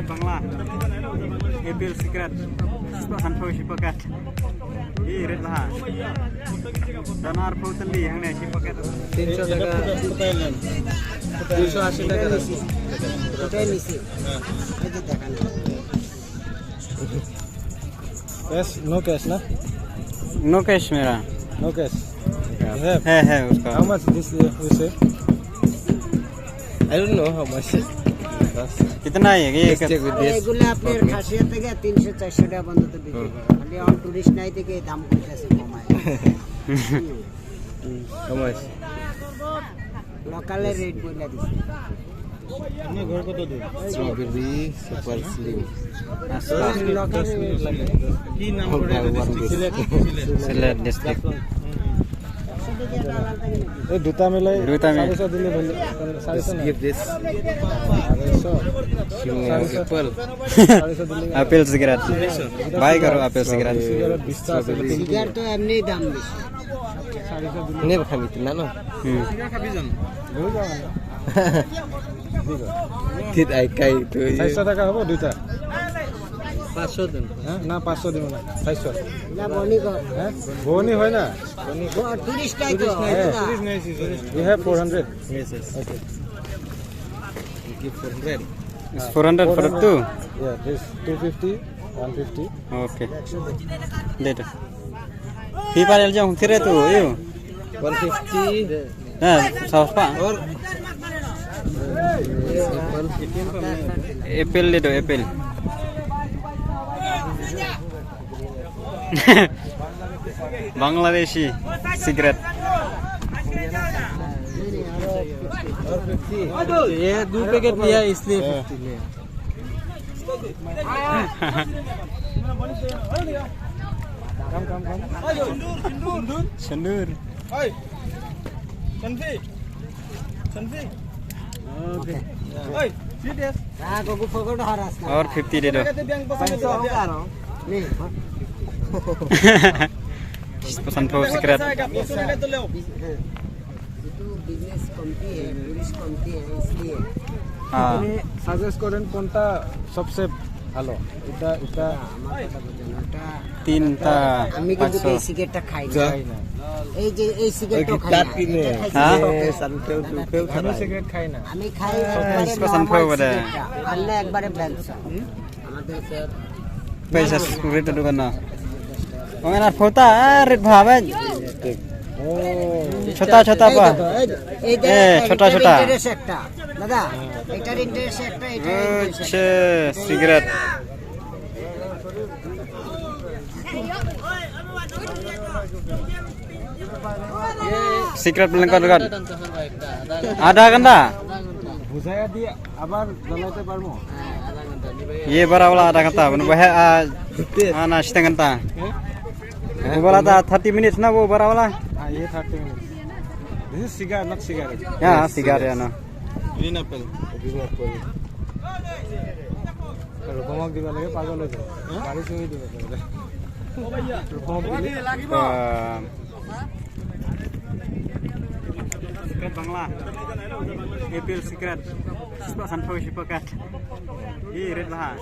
Bangla. Apple cigarette. Pasan pro sipakat. Red lah. Danar pro teli yang ni sipakat. 300 টাকা 280 টাকা ওটাই নিছি এই যে দেখেন कैश नो कैश ना No cash मेरा. नो कैश है है उसका. हाउ मच दिस यू से I don't know how much कितना है ये? এগুলো আপনার খাসিয়া থেকে 300-400 টাকা পর্যন্ত বিক্রি করে খালি অন টুরিস্ট নাই থেকে দাম কইতাছে কমায় हाउ मच লোকালের রেট বইলা দিছে अपने घर को तो दो स्ट्रॉबेरी सुपर स्लिम লোকাল की नाम पड़ेगा डिस्ट्रिक्ट Select district. ए दुता मिलाई दुता में 150 दिले भले 150 गिव दिस 150 एप्पल 150 दिले Apple cigarette. Buy करो Apple cigarette. সিগার তো এমনি দাম বেশি ने खाबी तिला न हो जाओ ঠিক আইকাই তো 400 টাকা হবে দুইটা 500 দিন হ্যাঁ না 500 দিন না 400 না বনি কর হ্যাঁ বনি হয় না টুরিস্ট নাই তো टूरिस्ट नहीं you have 400 yes okay give 400 It's 400 for two. yeah this 250 150 Okay. Date. Pipa el jam thire tu you. 150 Nah, saus pak. और Apple itu Apple. Bangladeshi cigarette. और 50 ये 2 पैकेट लिया इसलिए 50 लिया Sendur. ओके হ্যাঁ গগু ফগড় হারাস না और 50 दे दो. নে Pesan pro cigarette. itu business कमती है टूरिस्ट कमती है इसलिए हाँ. সাজেস্ট করেন কোনটা সবচেয়ে ভালো এটা এটা আমার কথা বুঝেন ওটা तीन ता আমি কিন্তু 500. এই সিগারেটটা খাই না চাই না এই যে এই সিগারেটটা খাই না এটা খাইছি হ্যাঁ? শখে। আমি সিগারেট খাই না আমি খাই इसको একবারে sunflower নরমাল বলে। সিগারেটটা আনলে একবারে ব্যালেন্স আমাদের স্যার पैसा rate itu kan. Mengenai foto, red bhavan. ও Chota chota apa? छोटा छोटा. ইন্টারেস্ট একটা দাদা এটার ইন্টারেস্ট একটা এটা अच्छा, cigarette. Cigarette belengkar dekat. Ada kan dah? বুঝাইয়া দিয়ে আবার জ্বালাতে পারবো Ye barawala ada kata, bunu bahaya ana setengah kata. Wo bola ta 30 minutes na wo barawala. হ্যাঁ ये 30 minute this is cigar not cigarette Ya, cigar ya no. Green apple green apple রকমক দিবা লাগে পাগল হয়ে যায় বাড়ি সঙ্গে দিবে রকমক দিলে Cigarette Bangla. Apple cigarette. Pasan pro sipakat. Red lah.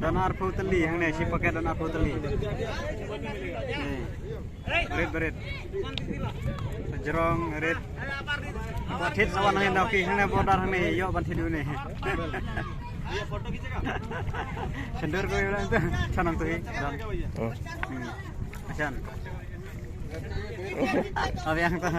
Danar pro teli yang ni sipakat danar pro teli. Red bered. Jerong red. Bathit sawan yang dah ki yang ni border yang ni yo bathit dulu ni. Sendur ko yung itu canang tu dan. Asan. Apa yang tu?